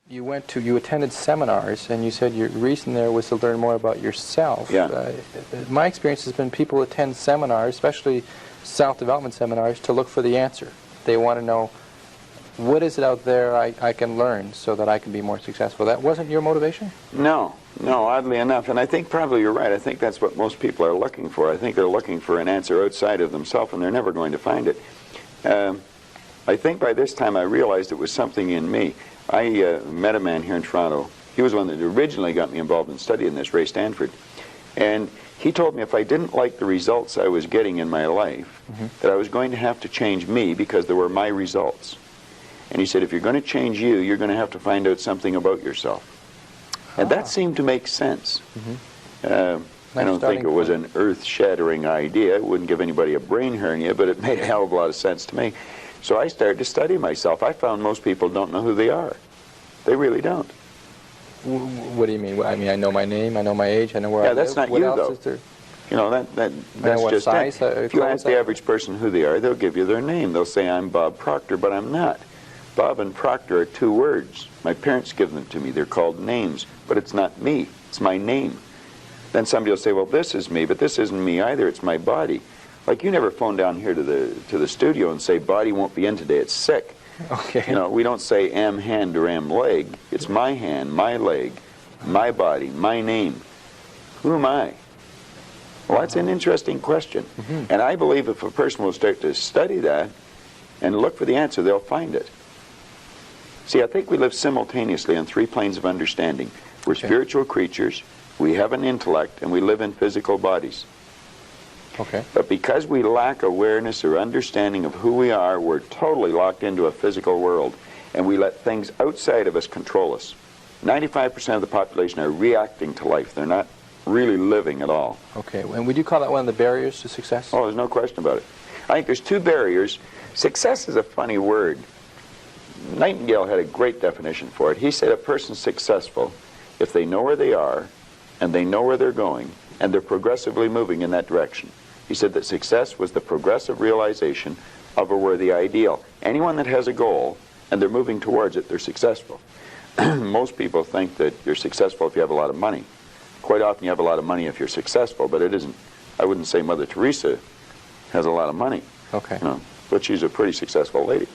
You attended seminars, and you said your reason there was to learn more about yourself. Yeah. My experience has been people attend seminars, especially self-development seminars, to look for the answer. They want to know, what is it out there I can learn so that I can be more successful? That wasn't your motivation? No, oddly enough. And I think probably you're right. I think that's what most people are looking for. I think they're looking for an answer outside of themselves, and they're never going to find it. I think by this time I realized it was something in me. I met a man here in Toronto. He was one that originally got me involved in studying this, Ray Stanford. And he told me if I didn't like the results I was getting in my life, that I was going to have to change me because they were my results. And he said, if you're going to change you, you're going to have to find out something about yourself. And that seemed to make sense. I don't think it was an earth-shattering idea. It wouldn't give anybody a brain hernia, but it made a hell of a lot of sense to me. So I started to study myself. I found most people don't know who they are. They really don't. What do you mean? I mean, I know my name, I know my age, I know where I live. Yeah, that's not what you, else though. Is there? You know, that's what just size, it. If you ask the average person who they are, they'll give you their name. They'll say, I'm Bob Proctor, but I'm not. Bob and Proctor are two words. My parents give them to me. They're called names, but it's not me. It's my name. Then somebody will say, well, this is me, but this isn't me either. It's my body. Like, you never phone down here to the studio and say, body won't be in today, it's sick. Okay. You know, we don't say am hand or am leg. It's my hand, my leg, my body, my name. Who am I? Well, that's an interesting question. And I believe if a person will start to study that and look for the answer, they'll find it. See, I think we live simultaneously on three planes of understanding. We're spiritual creatures, we have an intellect, and we live in physical bodies. Okay. But because we lack awareness or understanding of who we are, we're totally locked into a physical world, and we let things outside of us control us. 95% of the population are reacting to life. They're not really living at all. Okay. And would you call that one of the barriers to success? Oh, there's no question about it. I think there's two barriers. Success is a funny word. Nightingale had a great definition for it. He said a person's successful if they know where they are, and they know where they're going, and they're progressively moving in that direction. He said that success was the progressive realization of a worthy ideal. Anyone that has a goal and they're moving towards it, they're successful. Most people think that you're successful if you have a lot of money. Quite often you have a lot of money if you're successful, but it isn't. I wouldn't say Mother Teresa has a lot of money. Okay. You know, but she's a pretty successful lady.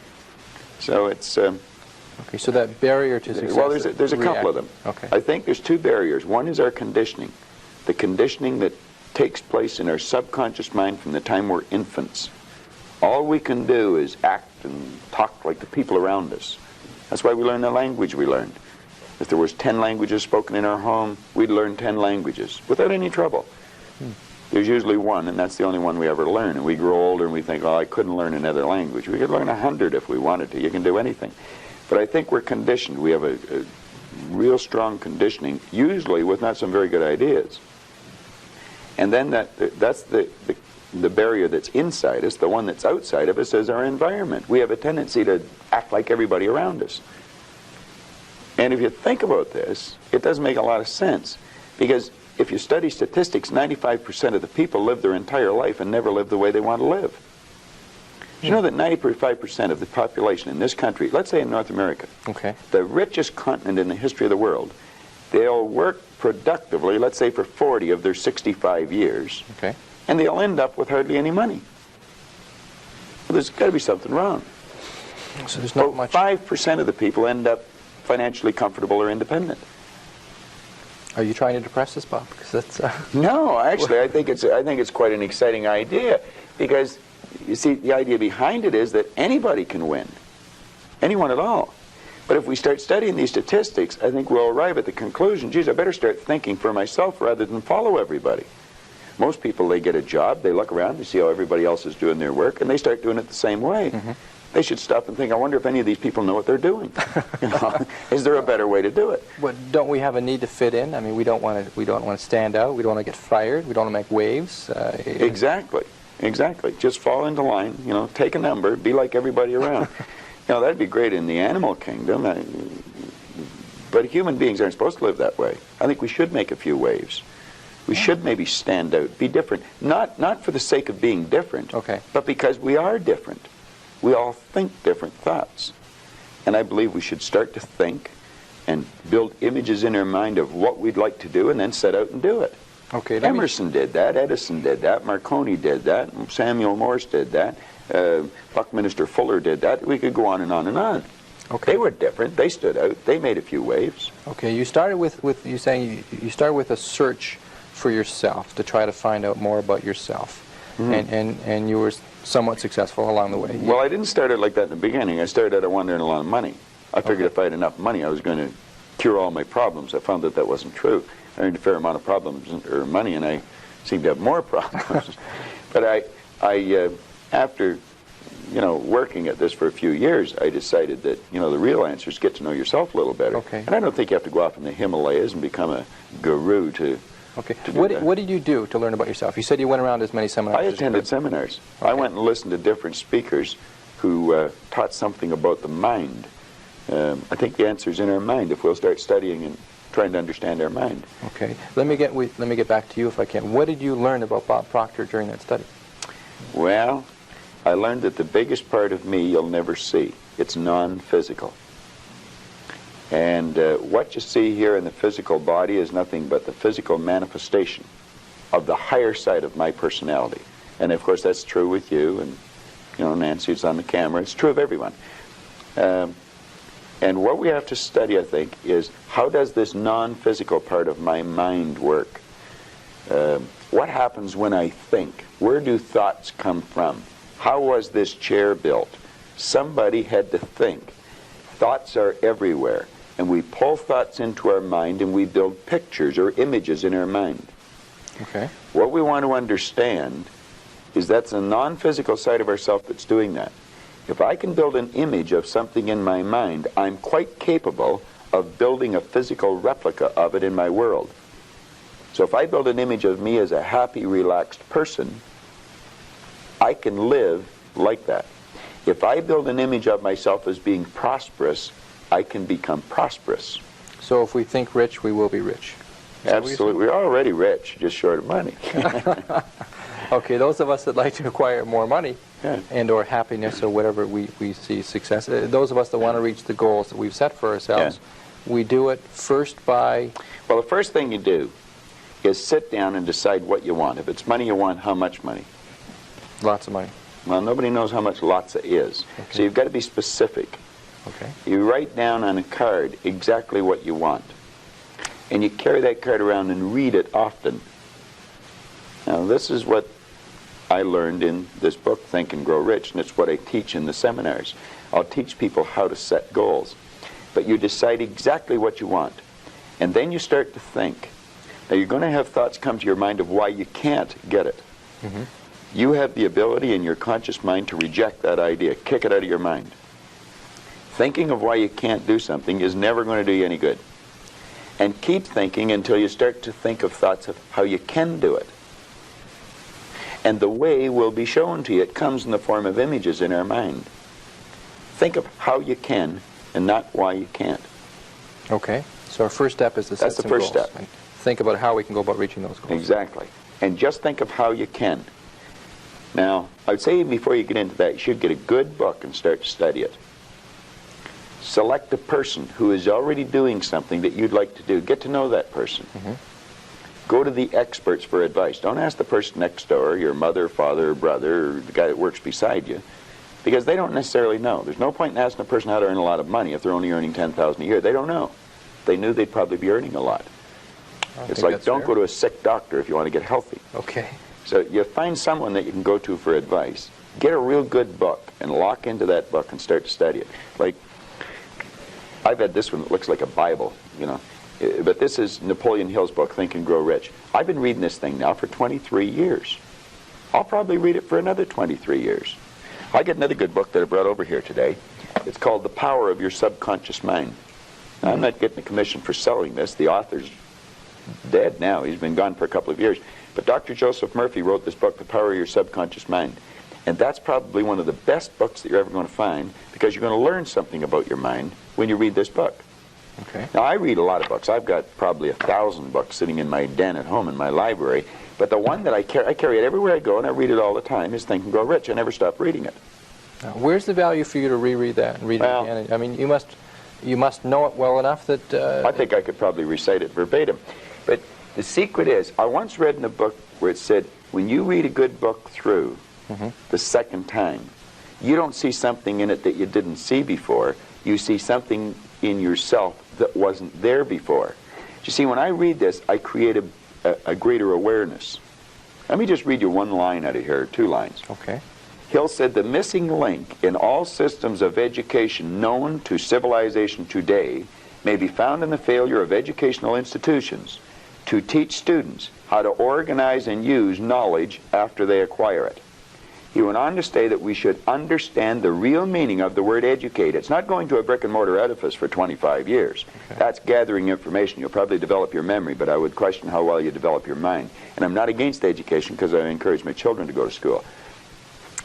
So it's... okay, so that barrier to success... Well, there's a couple of them. Okay. I think there's two barriers. One is our conditioning. The conditioning that takes place in our subconscious mind from the time we're infants. All we can do is act and talk like the people around us. That's why we learn the language we learned. If there was 10 languages spoken in our home, we'd learn 10 languages without any trouble. There's usually one, and that's the only one we ever learn. And we grow older and we think, oh, I couldn't learn another language. We could learn 100 if we wanted to. You can do anything. But I think we're conditioned. We have a real strong conditioning, usually with not some very good ideas. And then that's the barrier that's inside us. The one that's outside of us is our environment. We have a tendency to act like everybody around us. And if you think about this, it does make a lot of sense. Because if you study statistics, 95% of the people live their entire life and never live the way they want to live. Do you know that 95% of the population in this country, let's say in North America, the richest continent in the history of the world, they'll work productively, let's say for 40 of their 65 years, and they'll end up with hardly any money. Well, there's got to be something wrong. So there's not much... 5% of the people end up financially comfortable or independent. Are you trying to depress us, Bob? Because that's... No, actually, I think it's quite an exciting idea, because you see, the idea behind it is that anybody can win, anyone at all. But if we start studying these statistics, I think we'll arrive at the conclusion, geez, I better start thinking for myself rather than follow everybody. Most people, they get a job, they look around, they see how everybody else is doing their work, and they start doing it the same way. They should stop and think, I wonder if any of these people know what they're doing. You know, is there a better way to do it? But don't we have a need to fit in? I mean, we don't want to stand out. We don't want to get fired. We don't want to make waves. Exactly. Just fall into line. You know, take a number. Be like everybody around. You know, that'd be great in the animal kingdom. But human beings aren't supposed to live that way. I think we should make a few waves. We should maybe stand out, be different. Not for the sake of being different, but because we are different. We all think different thoughts. And I believe we should start to think and build images in our mind of what we'd like to do and then set out and do it. Okay. Emerson did that, Edison did that, Marconi did that, Samuel Morse did that, Buckminster Fuller did that. We could go on and on and on. Okay. They were different. They stood out. They made a few waves. Okay. You started with you saying you started with a search for yourself to try to find out more about yourself, and you were somewhat successful along the way. Well, I didn't start it like that in the beginning. I started out, I wanted to earn a lot of money. I figured if I had enough money, I was going to cure all my problems. I found that that wasn't true. I earned a fair amount of problems or money, and I seemed to have more problems. But I after working at this for a few years, I decided that the real answer is get to know yourself a little better. Okay. And I don't think you have to go off in the Himalayas and become a guru to. Okay. What did you do to learn about yourself? You said you went around as many seminars. I attended seminars. Okay. I went and listened to different speakers who taught something about the mind. I think the answer is in our mind if we'll start studying and trying to understand our mind. Okay. Let me get back to you if I can. What did you learn about Bob Proctor during that study? Well, I learned that the biggest part of me you'll never see. It's non-physical. And what you see here in the physical body is nothing but the physical manifestation of the higher side of my personality. And of course that's true with you, and Nancy's on the camera. It's true of everyone. And what we have to study, I think, is how does this non-physical part of my mind work? What happens when I think? Where do thoughts come from? How was this chair built? Somebody had to think. Thoughts are everywhere. And we pull thoughts into our mind and we build pictures or images in our mind. Okay. What we want to understand is that's a non-physical side of ourself that's doing that. If I can build an image of something in my mind, I'm quite capable of building a physical replica of it in my world. So if I build an image of me as a happy, relaxed person, I can live like that. If I build an image of myself as being prosperous, I can become prosperous. So if we think rich, we will be rich. Absolutely. We're already rich, just short of money. Okay, those of us that like to acquire more money and or happiness or whatever we see success, those of us that want to reach the goals that we've set for ourselves, we do it first by... Well, the first thing you do is sit down and decide what you want. If it's money you want, how much money? Lots of money. Well, nobody knows how much lotsa is. Okay. So you've got to be specific. Okay. You write down on a card exactly what you want. And you carry that card around and read it often. Now, this is what I learned in this book, Think and Grow Rich, and it's what I teach in the seminars. I'll teach people how to set goals. But you decide exactly what you want. And then you start to think. Now, you're going to have thoughts come to your mind of why you can't get it. Mm-hmm. You have the ability in your conscious mind to reject that idea, kick it out of your mind. Thinking of why you can't do something is never going to do you any good. And keep thinking until you start to think of thoughts of how you can do it. And the way will be shown to you. It comes in the form of images in our mind. Think of how you can and not why you can't. Okay. So our first step is to set That's the some first goals. step. And think about how we can go about reaching those goals. Exactly. And just think of how you can. Now, I would say before you get into that, you should get a good book and start to study it. Select a person who is already doing something that you'd like to do. Get to know that person. Mm-hmm. Go to the experts for advice. Don't ask the person next door, your mother, father, brother, or the guy that works beside you, because they don't necessarily know. There's no point in asking a person how to earn a lot of money if they're only earning $10,000 a year. They don't know. If they knew, they'd probably be earning a lot. It's like, don't go to a sick doctor if you want to get healthy. Okay. So you find someone that you can go to for advice. Get a real good book and lock into that book and start to study it. Like, I've had this one that looks like a Bible, but this is Napoleon Hill's book, Think and Grow Rich. I've been reading this thing now for 23 years. I'll probably read it for another 23 years. I got another good book that I brought over here today. It's called The Power of Your Subconscious Mind. Now, I'm not getting a commission for selling this. The author's dead now. He's been gone for a couple of years. But Dr. Joseph Murphy wrote this book, The Power of Your Subconscious Mind. And that's probably one of the best books that you're ever going to find, because you're going to learn something about your mind when you read this book. Okay. Now, I read a lot of books. I've got probably 1,000 books sitting in my den at home in my library. But the one that I carry it everywhere I go, and I read it all the time, is Think and Grow Rich. I never stop reading it. Now, where's the value for you to reread that and read it again? I mean, you must You must know it well enough that... I think I could probably recite it verbatim. But the secret is, I once read in a book where it said, when you read a good book through the second time, you don't see something in it that you didn't see before. You see something in yourself that wasn't there before. You see, when I read this, I create a greater awareness. Let me just read you one line out of here, 2 lines. Okay. Hill said, the missing link in all systems of education known to civilization today may be found in the failure of educational institutions to teach students how to organize and use knowledge after they acquire it. He went on to say that we should understand the real meaning of the word educate. It's not going to a brick-and-mortar edifice for 25 years. Okay. That's gathering information. You'll probably develop your memory, but I would question how well you develop your mind. And I'm not against education because I encourage my children to go to school,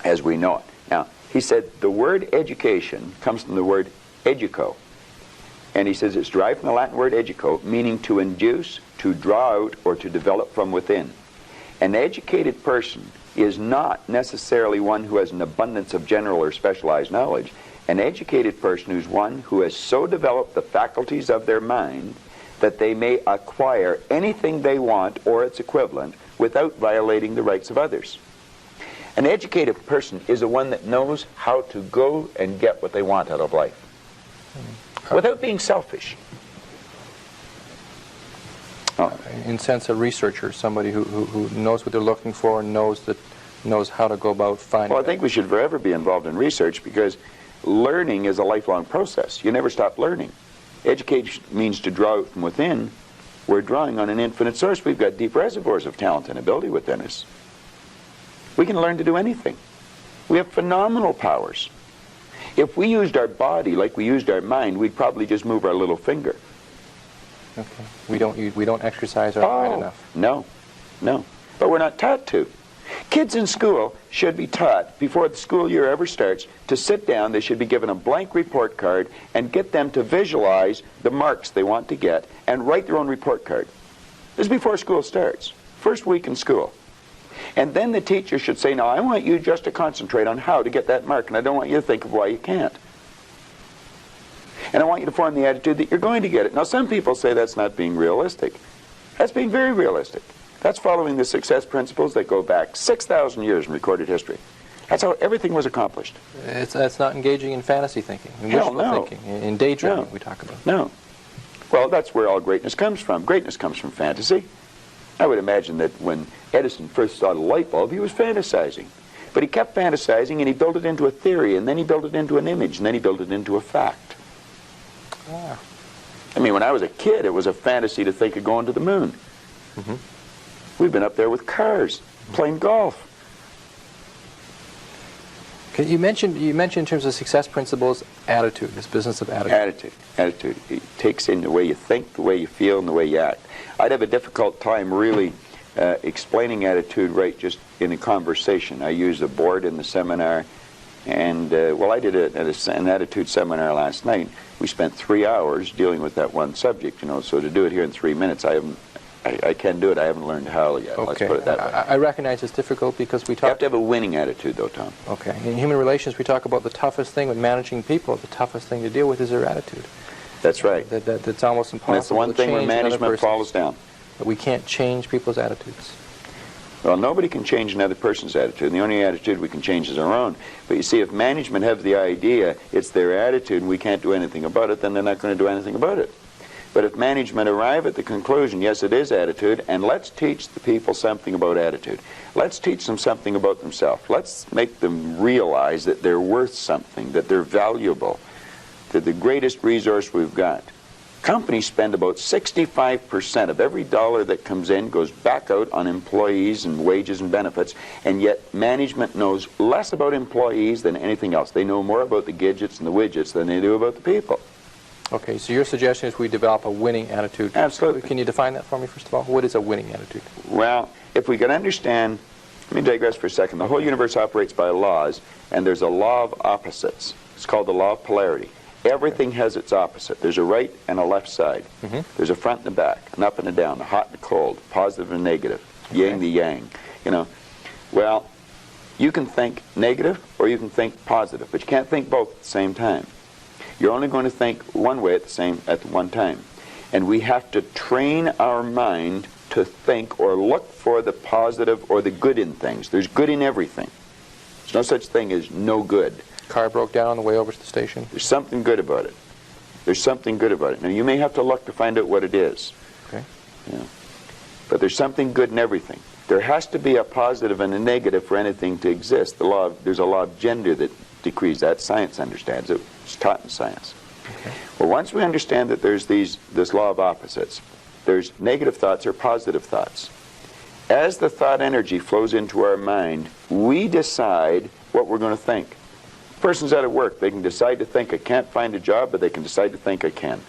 as we know it. Now, he said the word education comes from the word educo. And he says it's derived from the Latin word educo, meaning to induce, to draw out, or to develop from within. An educated person is not necessarily one who has an abundance of general or specialized knowledge. An educated person is one who has so developed the faculties of their mind that they may acquire anything they want or its equivalent without violating the rights of others. An educated person is the one that knows how to go and get what they want out of life without being selfish. In sense, a researcher, somebody who knows what they're looking for and knows how to go about finding. Well, I think we should forever be involved in research because learning is a lifelong process. You never stop learning. Education means to draw out from within. We're drawing on an infinite source. We've got deep reservoirs of talent and ability within us. We can learn to do anything. We have phenomenal powers. If we used our body like we used our mind, we'd probably just move our little finger. Okay. We don't exercise our mind enough. No. But we're not taught to. Kids in school should be taught, before the school year ever starts, to sit down. They should be given a blank report card and get them to visualize the marks they want to get and write their own report card. This is before school starts. First week in school. And then the teacher should say, now I want you just to concentrate on how to get that mark, and I don't want you to think of why you can't. And I want you to form the attitude that you're going to get it. Now, some people say that's not being realistic. That's being very realistic. That's following the success principles that go back 6,000 years in recorded history. That's how everything was accomplished. That's not engaging in fantasy thinking, in Hell, wishful no. thinking, in daydreaming we talk about. No. Well, that's where all greatness comes from. Greatness comes from fantasy. I would imagine that when Edison first saw the light bulb, he was fantasizing. But he kept fantasizing, and he built it into a theory, and then he built it into an image, and then he built it into a fact. Ah. I mean, when I was a kid, it was a fantasy to think of going to the moon. We've been up there with cars, playing golf. Okay, you mentioned in terms of success principles, attitude, this business of attitude. Attitude. It takes in the way you think, the way you feel, and the way you act. I'd have a difficult time really explaining attitude right just in a conversation. I used a board in the seminar, and well, I did an attitude seminar last night. We spent 3 hours dealing with that one subject, you know, so to do it here in 3 minutes, I can do it. I haven't learned how yet. Okay. Let's put it that way. I recognize it's difficult because we talk... You have to have a winning attitude, though, Tom. Okay. In human relations, we talk about the toughest thing with managing people. The toughest thing to deal with is their attitude. That's right. That's almost impossible. And that's the one thing where management falls down. But we can't change people's attitudes. Well, nobody can change another person's attitude. The only attitude we can change is our own. But you see, if management have the idea it's their attitude and we can't do anything about it, then they're not going to do anything about it. But if management arrive at the conclusion, yes, it is attitude, and let's teach the people something about attitude. Let's teach them something about themselves. Let's make them realize that they're worth something, that they're valuable, that the greatest resource we've got. Companies spend about 65% of every dollar that comes in goes back out on employees and wages and benefits, and yet management knows less about employees than anything else. They know more about the gadgets and the widgets than they do about the people. Okay, so your suggestion is we develop a winning attitude. Absolutely. Can you define that for me, first of all? What is a winning attitude? Well, if we can understand, let me digress for a second. The whole universe operates by laws, and there's a law of opposites. It's called the law of polarity. Everything has its opposite. There's a right and a left side. There's a front and a back, an up and a down, a hot and a cold, positive and negative, yin the yang. You know, well, you can think negative or you can think positive, but you can't think both at the same time. You're only going to think one way at one time. And we have to train our mind to think or look for the positive or the good in things. There's good in everything. There's no such thing as no good. Car broke down on the way over to the station. There's something good about it. There's something good about it. Now, you may have to look to find out what it is. Okay. Yeah. But there's something good in everything. There has to be a positive and a negative for anything to exist. There's a law of gender that decrees that. Science understands it. It's taught in science. Okay. Well, once we understand that there's this law of opposites, there's negative thoughts or positive thoughts. As the thought energy flows into our mind, we decide what we're going to think. A person's out of work. They can decide to think, I can't find a job, but they can decide to think, I can.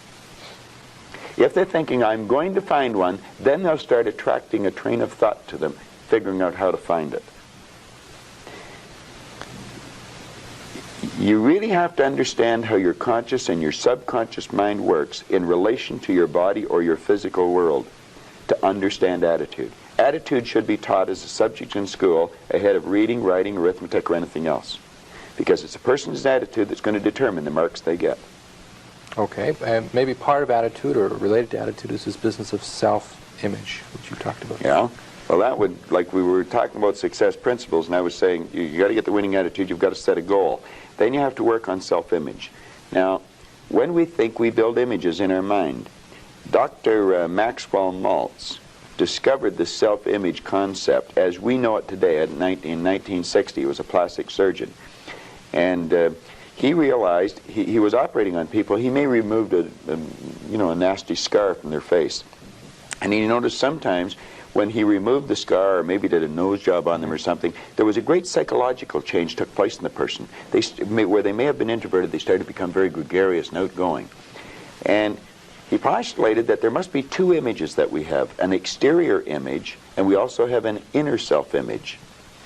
If they're thinking, I'm going to find one, then they'll start attracting a train of thought to them, figuring out how to find it. You really have to understand how your conscious and your subconscious mind works in relation to your body or your physical world to understand attitude. Attitude should be taught as a subject in school ahead of reading, writing, arithmetic, or anything else. Because it's a person's attitude that's going to determine the marks they get. Okay, and maybe part of attitude or related to attitude is this business of self-image, which you talked about. Yeah. Well, that would, like we were talking about success principles, and I was saying you got to get the winning attitude, you've got to set a goal. Then you have to work on self-image. Now, when we think, we build images in our mind. Dr. Maxwell Maltz discovered the self-image concept as we know it today. In 1960, he was a plastic surgeon. And he realized he was operating on people. He may removed a nasty scar from their face. And he noticed sometimes when he removed the scar or maybe did a nose job on them or something, there was a great psychological change took place in the person. Where they may have been introverted, they started to become very gregarious and outgoing. And he postulated that there must be two images that we have, an exterior image, and we also have an inner self-image.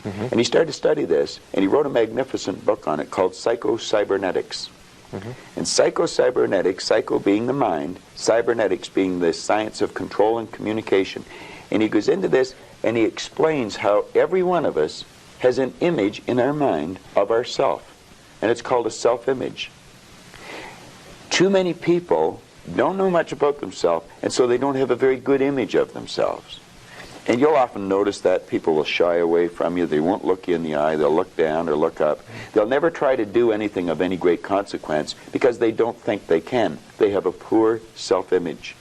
Mm-hmm. And he started to study this, and he wrote a magnificent book on it called Psycho-Cybernetics. Mm-hmm. And psycho-cybernetics, psycho being the mind, cybernetics being the science of control and communication. And he goes into this, and he explains how every one of us has an image in our mind of ourself. And it's called a self-image. Too many people don't know much about themselves, and so they don't have a very good image of themselves. And you'll often notice that people will shy away from you. They won't look you in the eye. They'll look down or look up. They'll never try to do anything of any great consequence because they don't think they can. They have a poor self-image.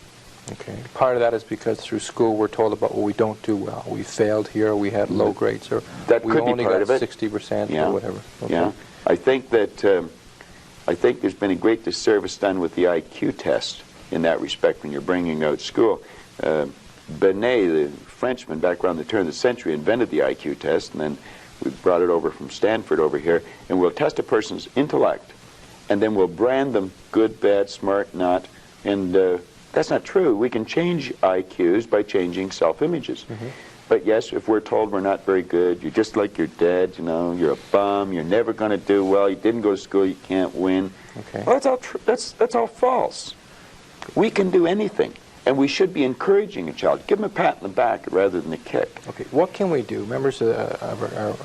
Okay. Part of that is because through school we're told about what we don't do well. We failed here, we had low grades, or that we could only be part got of it. 60% Yeah. or whatever. Okay. Yeah. I think there's been a great disservice done with the IQ test in that respect when you're bringing out school. Binet, the Frenchman, back around the turn of the century, invented the IQ test, and then we brought it over from Stanford over here, and we'll test a person's intellect, and then we'll brand them good, bad, smart, not, and that's not true. We can change IQs by changing self-images. Mm-hmm. But yes, if we're told we're not very good, you're just like your dad, you're a bum, you're never going to do well, you didn't go to school, you can't win. Okay. Well, that's all false. We can do anything. And we should be encouraging a child. Give them a pat in the back rather than a kick. Okay, what can we do? Members of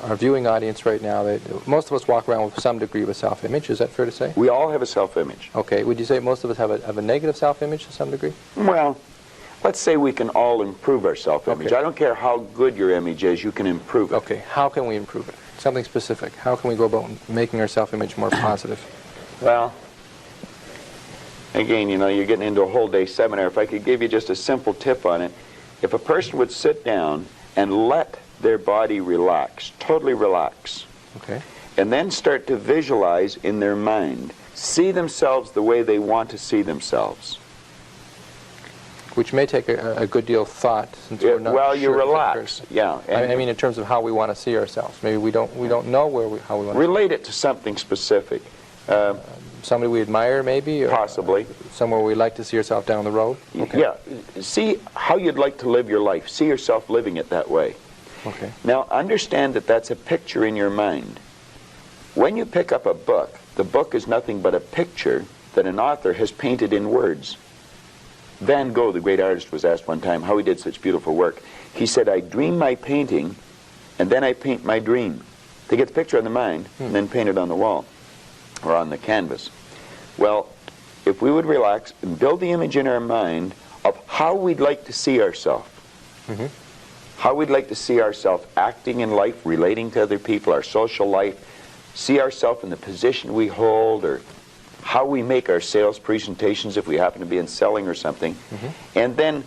our viewing audience right now, most of us walk around with some degree of a self-image. Is that fair to say? We all have a self-image. Okay, would you say most of us have a negative self-image to some degree? Well, let's say we can all improve our self-image. Okay. I don't care how good your image is, you can improve it. Okay, how can we improve it? Something specific. How can we go about making our self-image more positive? Well, again, you're getting into a whole day seminar. If I could give you just a simple tip on it, if a person would sit down and let their body relax, totally relax, okay, and then start to visualize in their mind, see themselves the way they want to see themselves. Which may take a good deal of thought, since we're not well, sure you if that relax, person- yeah. I mean, in terms of how we want to see ourselves. Maybe we don't know how we want to relate it to something specific. Somebody we admire, maybe? Or, possibly. Somewhere we'd like to see yourself down the road? Okay. Yeah. See how you'd like to live your life. See yourself living it that way. Okay. Now, understand that that's a picture in your mind. When you pick up a book, the book is nothing but a picture that an author has painted in words. Van Gogh, the great artist, was asked one time how he did such beautiful work. He said, I dream my painting, and then I paint my dream. They get the picture on the mind, and then paint it on the wall or on the canvas. Well, if we would relax and build the image in our mind of how we'd like to see ourselves, how we'd like to see ourselves acting in life, relating to other people, our social life, see ourselves in the position we hold, or how we make our sales presentations if we happen to be in selling or something, and then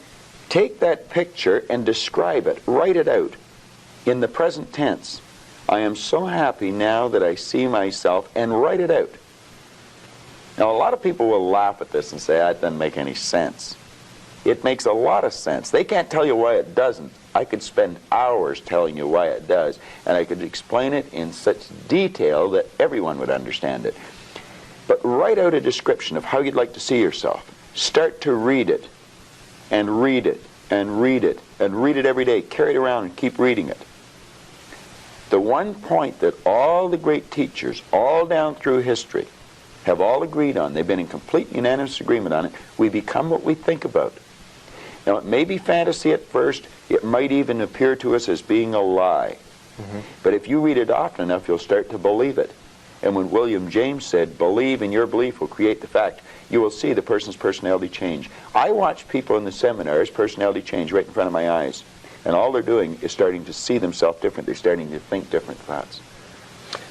take that picture and describe it, write it out in the present tense. I am so happy now that I see myself, and write it out. Now, a lot of people will laugh at this and say, that doesn't make any sense. It makes a lot of sense. They can't tell you why it doesn't. I could spend hours telling you why it does, and I could explain it in such detail that everyone would understand it. But write out a description of how you'd like to see yourself. Start to read it, and read it, and read it, and read it every day. Carry it around and keep reading it. The one point that all the great teachers, all down through history, have all agreed on, they've been in complete unanimous agreement on it, we become what we think about. Now, it may be fantasy at first, it might even appear to us as being a lie. But if you read it often enough, you'll start to believe it. And when William James said, believe and your belief will create the fact, you will see the person's personality change. I watch people in the seminars, personality change right in front of my eyes. And all they're doing is starting to see themselves different. They're starting to think different thoughts.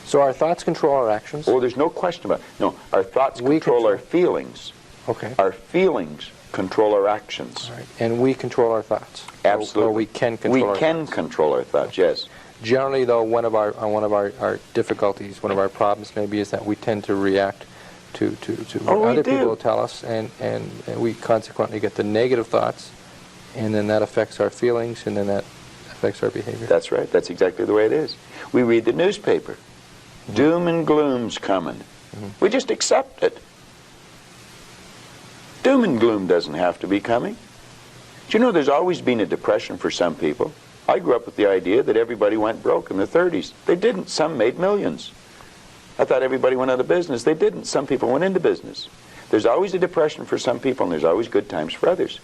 So our thoughts control our actions? Oh, there's no question about it. No, our thoughts control our feelings. Okay. Our feelings control our actions. All right. And we control our thoughts? Absolutely. Or we can control our thoughts? We can control our thoughts, yes. Generally, though, one of our difficulties, one of our problems maybe is that we tend to react to what other people tell us, and we consequently get the negative thoughts, and then that affects our feelings, and then that affects our behavior. That's right. That's exactly the way it is. We read the newspaper. Doom and gloom's coming. We just accept it. Doom and gloom doesn't have to be coming. Do you know there's always been a depression for some people? I grew up with the idea that everybody went broke in the 30s. They didn't. Some made millions. I thought everybody went out of business. They didn't. Some people went into business. There's always a depression for some people, and there's always good times for others.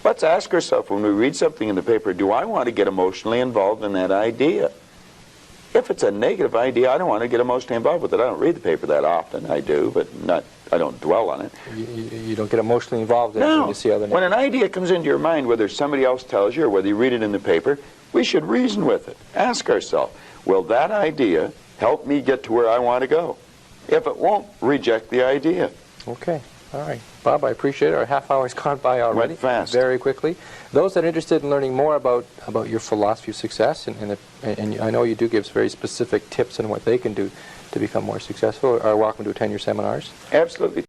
Let's ask ourselves when we read something in the paper, do I want to get emotionally involved in that idea? If it's a negative idea, I don't want to get emotionally involved with it. I don't read the paper that often. I do, but I don't dwell on it. You don't get emotionally involved in it when you see other when an idea comes into your mind, whether somebody else tells you or whether you read it in the paper, we should reason with it. Ask ourselves, will that idea help me get to where I want to go? If it won't, reject the idea. Okay. All right. Bob, I appreciate it. Our half hour's gone by already. Went fast. Very quickly. Those that are interested in learning more about your philosophy of success, and I know you do give very specific tips on what they can do to become more successful, are welcome to attend your seminars. Absolutely.